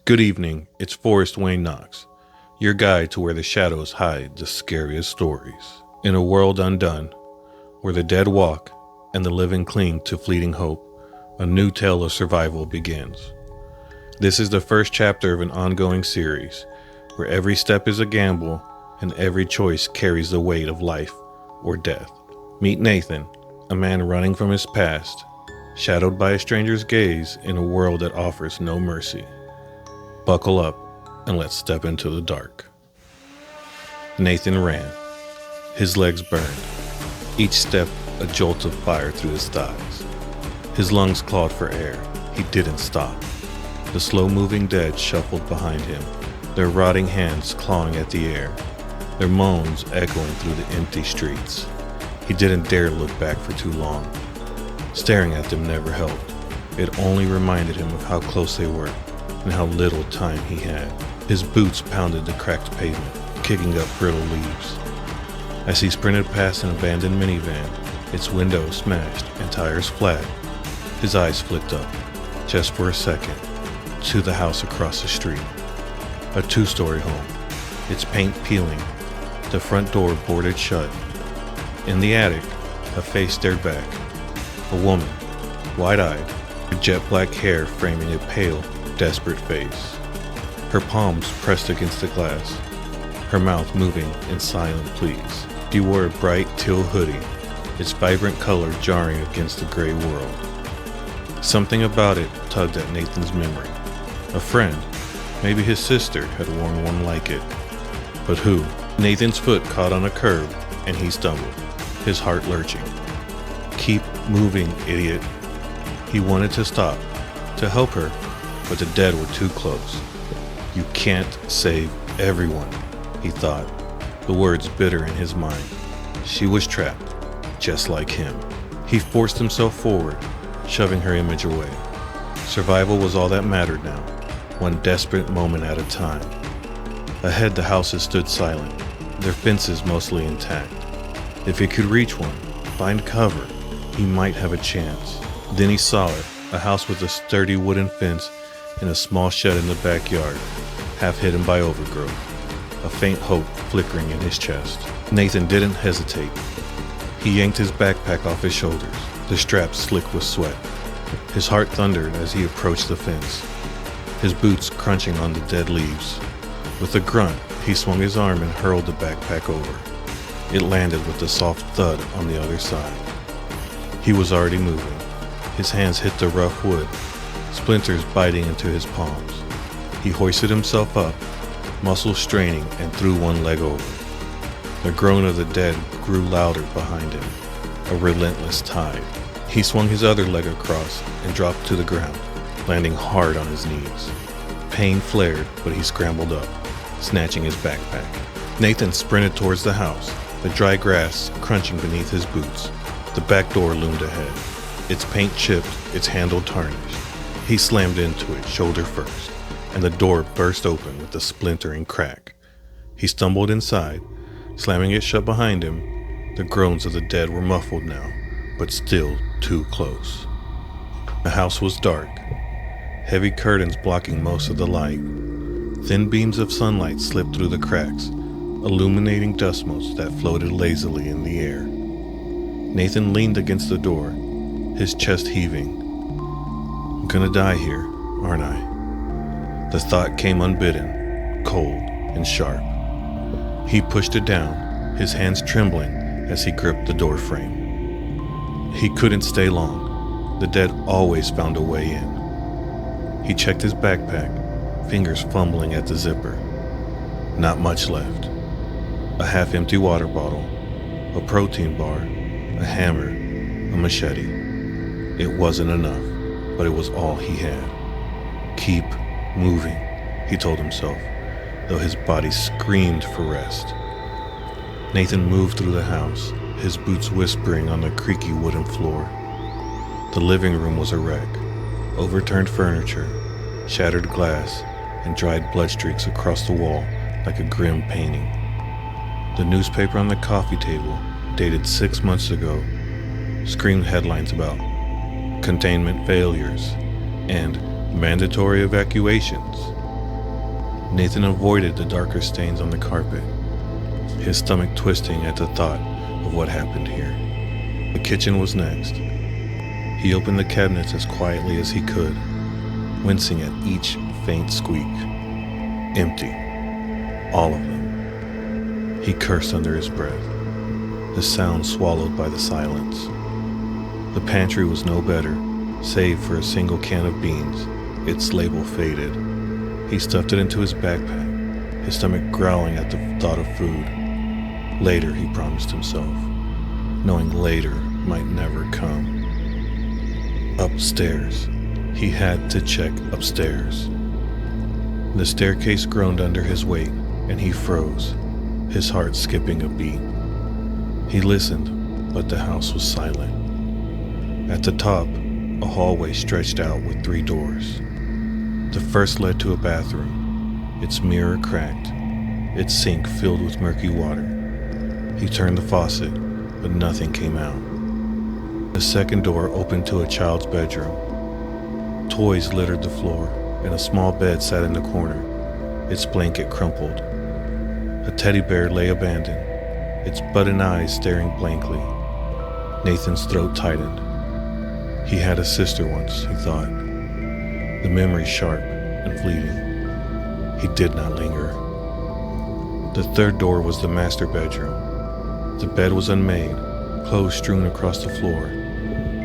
Good evening, it's Forrest Wayne Knox, your guide to where the shadows hide the scariest stories. In a world undone, where the dead walk and the living cling to fleeting hope, a new tale of survival begins. This is the first chapter of an ongoing series, where every step is a gamble and every choice carries the weight of life or death. Meet Nathan, a man running from his past, shadowed by a stranger's gaze in a world that offers no mercy. Buckle up and let's step into the dark. Nathan ran. His legs burned. Each step a jolt of fire through his thighs. His lungs clawed for air. He didn't stop. The slow-moving dead shuffled behind him, their rotting hands clawing at the air, their moans echoing through the empty streets. He didn't dare look back for too long. Staring at them never helped. It only reminded him of how close they were and how little time he had. His boots pounded the cracked pavement, kicking up brittle leaves. As he sprinted past an abandoned minivan, its windows smashed and tires flat, his eyes flicked up, just for a second, to the house across the street. A two-story home, its paint peeling, the front door boarded shut. In the attic, a face stared back. A woman, wide-eyed, her jet-black hair framing a pale, desperate face. Her palms pressed against the glass, her mouth moving in silent pleas. She wore a bright teal hoodie, its vibrant color jarring against the gray world. Something about it tugged at Nathan's memory. A friend, maybe his sister, had worn one like it. But who? Nathan's foot caught on a curb, and he stumbled, his heart lurching. "Keep moving, idiot." He wanted to stop, to help her, but the dead were too close. "You can't save everyone," he thought, the words bitter in his mind. She was trapped, just like him. He forced himself forward, shoving her image away. Survival was all that mattered now, one desperate moment at a time. Ahead, the houses stood silent, their fences mostly intact. If he could reach one, find cover, he might have a chance. Then he saw it, a house with a sturdy wooden fence and a small shed in the backyard, half hidden by overgrowth, a faint hope flickering in his chest. Nathan didn't hesitate. He yanked his backpack off his shoulders, the straps slick with sweat. His heart thundered as he approached the fence, his boots crunching on the dead leaves. With a grunt, he swung his arm and hurled the backpack over. It landed with a soft thud on the other side. He was already moving. His hands hit the rough wood, splinters biting into his palms. He hoisted himself up, muscles straining, and threw one leg over. The groan of the dead grew louder behind him, a relentless tide. He swung his other leg across and dropped to the ground, landing hard on his knees. Pain flared, but he scrambled up, snatching his backpack. Nathan sprinted towards the house, the dry grass crunching beneath his boots. The back door loomed ahead, its paint chipped, its handle tarnished. He slammed into it, shoulder first, and the door burst open with a splintering crack. He stumbled inside, slamming it shut behind him. The groans of the dead were muffled now, but still too close. The house was dark, heavy curtains blocking most of the light. Thin beams of sunlight slipped through the cracks, illuminating dust motes that floated lazily in the air. Nathan leaned against the door, his chest heaving. "I'm gonna die here, aren't I?" The thought came unbidden, cold and sharp. He pushed it down, his hands trembling as he gripped the door frame. He couldn't stay long. The dead always found a way in. He checked his backpack, fingers fumbling at the zipper. Not much left. A half-empty water bottle, a protein bar, a hammer, a machete. It wasn't enough, but it was all he had. "Keep moving," he told himself, though his body screamed for rest. Nathan moved through the house, his boots whispering on the creaky wooden floor. The living room was a wreck, overturned furniture, shattered glass, and dried blood streaks across the wall like a grim painting. The newspaper on the coffee table, dated 6 months ago, screamed headlines about containment failures and mandatory evacuations. Nathan avoided the darker stains on the carpet, his stomach twisting at the thought of what happened here. The kitchen was next. He opened the cabinets as quietly as he could, wincing at each faint squeak. Empty. All of them. He cursed under his breath, the sound swallowed by the silence. The pantry was no better, save for a single can of beans, its label faded. He stuffed it into his backpack, his stomach growling at the thought of food. Later, he promised himself, knowing later might never come. Upstairs. He had to check upstairs. The staircase groaned under his weight, and he froze, his heart skipping a beat. He listened, but the house was silent. At the top, a hallway stretched out with 3 doors. The first led to a bathroom, its mirror cracked, its sink filled with murky water. He turned the faucet, but nothing came out. The second door opened to a child's bedroom. Toys littered the floor, and a small bed sat in the corner, its blanket crumpled. A teddy bear lay abandoned, its button eyes staring blankly. Nathan's throat tightened. He had a sister once, he thought, the memory sharp and fleeting. He did not linger. The third door was the master bedroom. The bed was unmade, clothes strewn across the floor.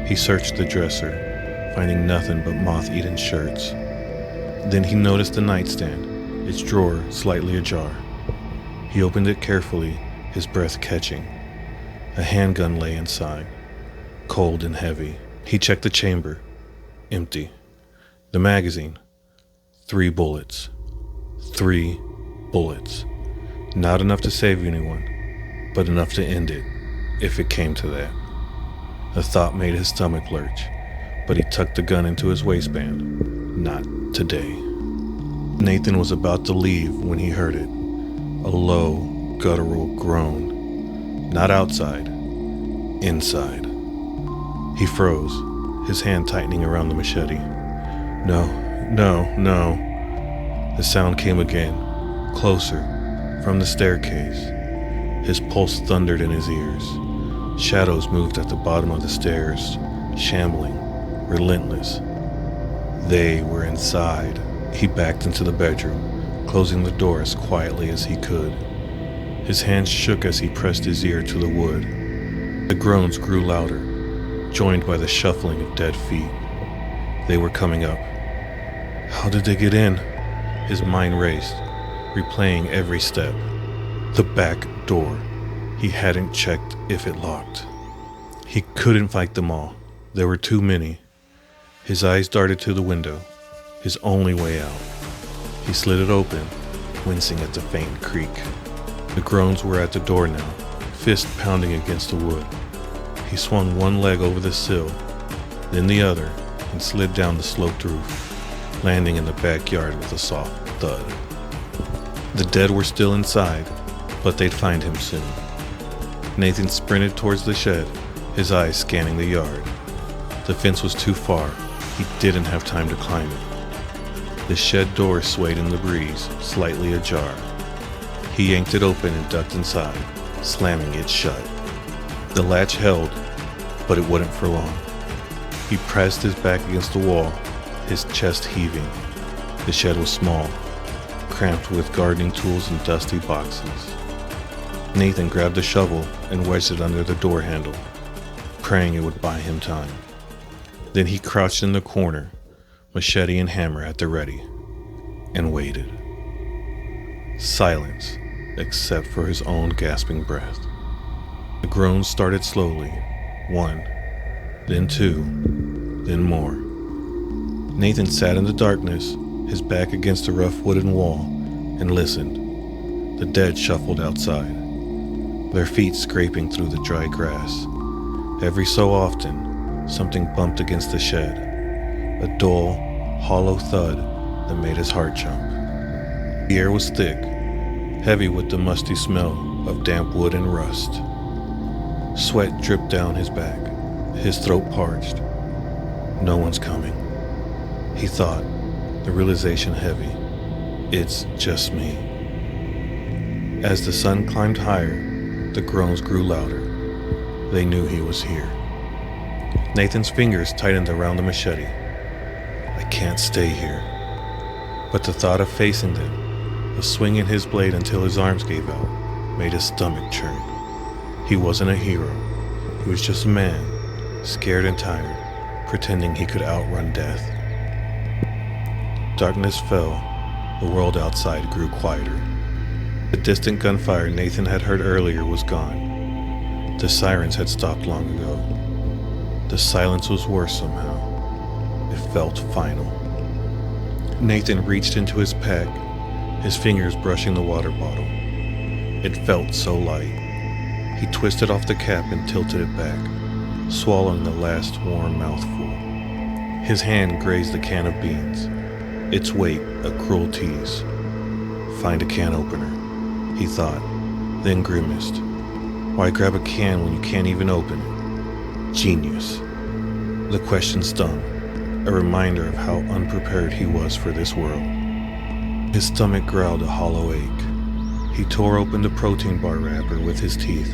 He searched the dresser, finding nothing but moth-eaten shirts. Then he noticed the nightstand, its drawer slightly ajar. He opened it carefully, his breath catching. A handgun lay inside, cold and heavy. He checked the chamber. Empty. The magazine. 3 bullets. 3 bullets. Not enough to save anyone, but enough to end it, if it came to that. The thought made his stomach lurch, but he tucked the gun into his waistband. Not today. Nathan was about to leave when he heard it. A low, guttural groan. Not outside. Inside. He froze, his hand tightening around the machete. No. The sound came again, closer, from the staircase. His pulse thundered in his ears. Shadows moved at the bottom of the stairs, shambling, relentless. They were inside. He backed into the bedroom, closing the door as quietly as he could. His hands shook as he pressed his ear to the wood. The groans grew louder, joined by the shuffling of dead feet. They were coming up. How did they get in? His mind raced, replaying every step. The back door. He hadn't checked if it locked. He couldn't fight them all. There were too many. His eyes darted to the window, his only way out. He slid it open, wincing at the faint creak. The groans were at the door now, fist pounding against the wood. He swung one leg over the sill, then the other, and slid down the sloped roof, landing in the backyard with a soft thud. The dead were still inside, but they'd find him soon. Nathan sprinted towards the shed, his eyes scanning the yard. The fence was too far. He didn't have time to climb it. The shed door swayed in the breeze, slightly ajar. He yanked it open and ducked inside, slamming it shut. The latch held, but it wouldn't for long. He pressed his back against the wall, his chest heaving. The shed was small, cramped with gardening tools and dusty boxes. Nathan grabbed a shovel and wedged it under the door handle, praying it would buy him time. Then he crouched in the corner, machete and hammer at the ready, and waited. Silence, except for his own gasping breath. The groans started slowly, 1, then 2, then more. Nathan sat in the darkness, his back against the rough wooden wall, and listened. The dead shuffled outside, their feet scraping through the dry grass. Every so often, something bumped against the shed, a dull, hollow thud that made his heart jump. The air was thick, heavy with the musty smell of damp wood and rust. Sweat dripped down his back, his throat parched. No one's coming, he thought, the realization heavy. It's just me. As the sun climbed higher, the groans grew louder. They knew he was here. Nathan's fingers tightened around the machete. I can't stay here. But the thought of facing them, of swinging his blade until his arms gave out, made his stomach churn. He wasn't a hero. He was just a man, scared and tired, pretending he could outrun death. Darkness fell. The world outside grew quieter. The distant gunfire Nathan had heard earlier was gone. The sirens had stopped long ago. The silence was worse somehow. It felt final. Nathan reached into his pack, his fingers brushing the water bottle. It felt so light. He twisted off the cap and tilted it back, swallowing the last warm mouthful. His hand grazed the can of beans, its weight a cruel tease. Find a can opener, he thought, then grimaced. Why grab a can when you can't even open it? Genius. The question stung, a reminder of how unprepared he was for this world. His stomach growled a hollow ache. He tore open the protein bar wrapper with his teeth,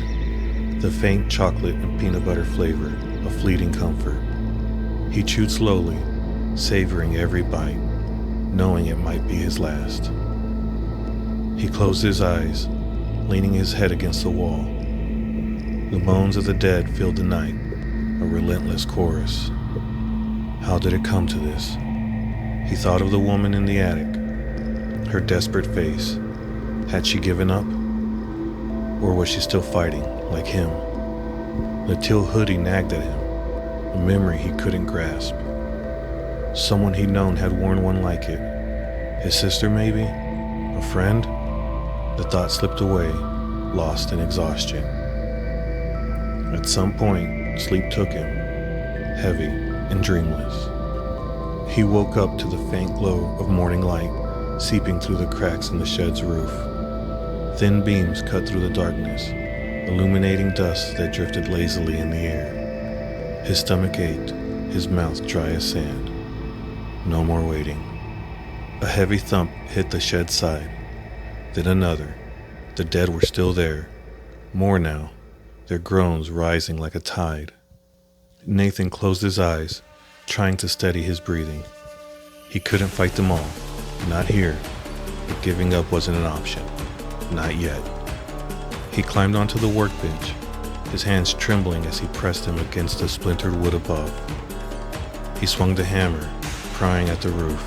the faint chocolate and peanut butter flavor, a fleeting comfort. He chewed slowly, savoring every bite, knowing it might be his last. He closed his eyes, leaning his head against the wall. The moans of the dead filled the night, a relentless chorus. How did it come to this? He thought of the woman in the attic, her desperate face. Had she given up? Or was she still fighting, like him? The teal hoodie nagged at him, a memory he couldn't grasp. Someone he'd known had worn one like it. His sister, maybe? A friend? The thought slipped away, lost in exhaustion. At some point, sleep took him, heavy and dreamless. He woke up to the faint glow of morning light seeping through the cracks in the shed's roof. Thin beams cut through the darkness, illuminating dust that drifted lazily in the air. His stomach ached, his mouth dry as sand. No more waiting. A heavy thump hit the shed side, then another. The dead were still there, more now, their groans rising like a tide. Nathan closed his eyes, trying to steady his breathing. He couldn't fight them all, not here, but giving up wasn't an option, not yet. He climbed onto the workbench, his hands trembling as he pressed them against the splintered wood above. He swung the hammer, prying at the roof.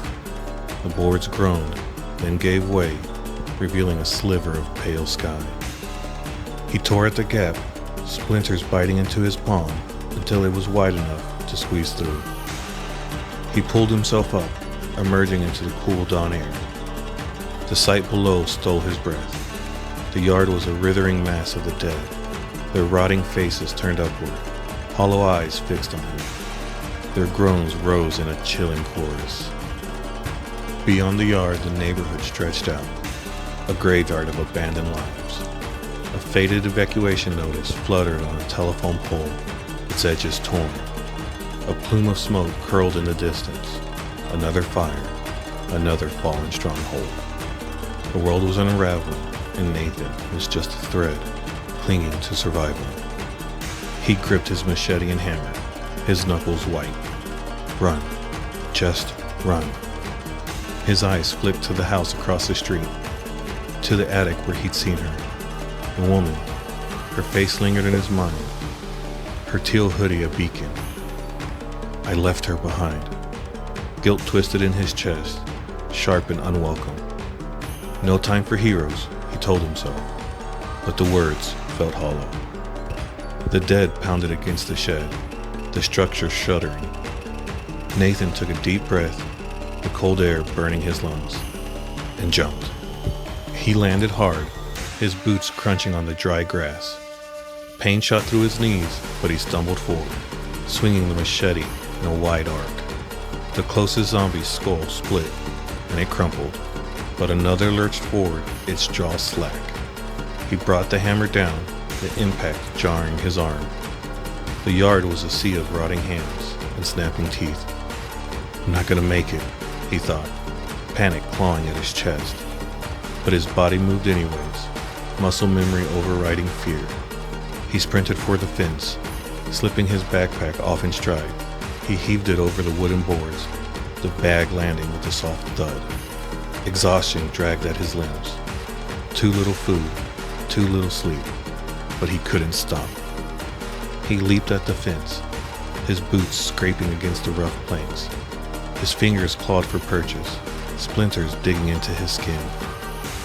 The boards groaned, then gave way, revealing a sliver of pale sky. He tore at the gap, splinters biting into his palm until it was wide enough to squeeze through. He pulled himself up, emerging into the cool dawn air. The sight below stole his breath. The yard was a writhing mass of the dead, their rotting faces turned upward, hollow eyes fixed on him. Their groans rose in a chilling chorus. Beyond the yard, the neighborhood stretched out, a graveyard of abandoned lives. A faded evacuation notice fluttered on a telephone pole, its edges torn. A plume of smoke curled in the distance. Another fire, another fallen stronghold. The world was unraveling, and Nathan was just a thread, clinging to survival. He gripped his machete and hammer, his knuckles white. Run. Just run. His eyes flipped to the house across the street, to the attic where he'd seen her. The woman, her face lingered in his mind, her teal hoodie a beacon. I left her behind. Guilt twisted in his chest, sharp and unwelcome. No time for heroes, he told himself, but the words felt hollow. The dead pounded against the shed, the structure shuddering. Nathan took a deep breath, the cold air burning his lungs, and jumped. He landed hard, his boots crunching on the dry grass. Pain shot through his knees, but he stumbled forward, swinging the machete in a wide arc. The closest zombie's skull split, and it crumpled, but another lurched forward, its jaw slack. He brought the hammer down, the impact jarring his arm. The yard was a sea of rotting hands and snapping teeth. I'm not gonna make it, he thought, panic clawing at his chest. But his body moved anyways, muscle memory overriding fear. He sprinted for the fence, slipping his backpack off in stride. He heaved it over the wooden boards, the bag landing with a soft thud. Exhaustion dragged at his limbs. Too little food, too little sleep, but he couldn't stop. He leaped at the fence, his boots scraping against the rough planks. His fingers clawed for purchase, splinters digging into his skin.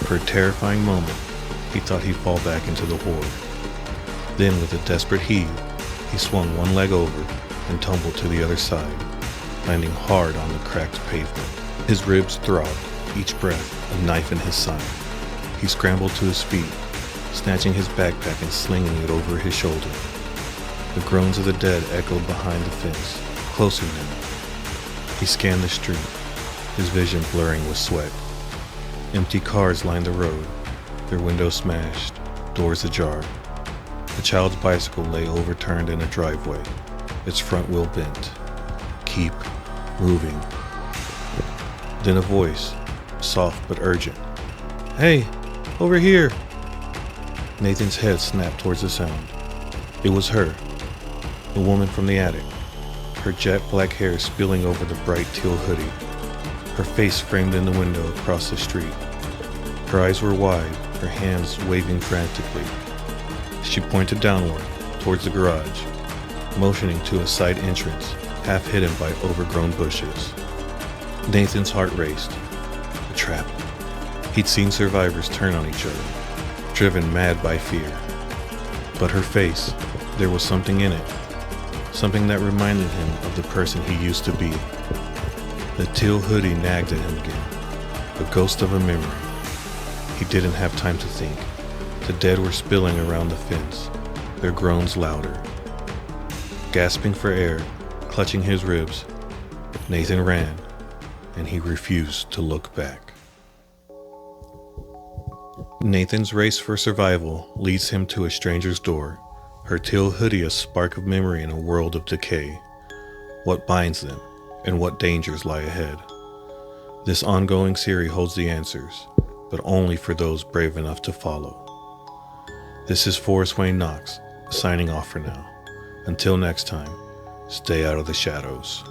For a terrifying moment, he thought he'd fall back into the horde. Then, with a desperate heave, he swung one leg over and tumbled to the other side, landing hard on the cracked pavement. His ribs throbbed, each breath a knife in his side. He scrambled to his feet, snatching his backpack and slinging it over his shoulder. The groans of the dead echoed behind the fence, closer now. He scanned the street, his vision blurring with sweat. Empty cars lined the road, their windows smashed, doors ajar. A child's bicycle lay overturned in a driveway, its front wheel bent. Keep moving. Then a voice, soft but urgent. "Hey, over here!" Nathan's head snapped towards the sound. It was her, the woman from the attic, her jet black hair spilling over the bright teal hoodie, her face framed in the window across the street. Her eyes were wide, her hands waving frantically. She pointed downward, towards the garage, motioning to a side entrance, half hidden by overgrown bushes. Nathan's heart raced. A trap. He'd seen survivors turn on each other, driven mad by fear. But her face, there was something in it, something that reminded him of the person he used to be. The teal hoodie nagged at him again, a ghost of a memory. He didn't have time to think. The dead were spilling around the fence, their groans louder. Gasping for air, clutching his ribs, Nathan ran, and he refused to look back. Nathan's race for survival leads him to a stranger's door, her teal hoodie a spark of memory in a world of decay. What binds them, and what dangers lie ahead? This ongoing series holds the answers, but only for those brave enough to follow. This is Forrest Wayne Knox, signing off for now. Until next time, stay out of the shadows.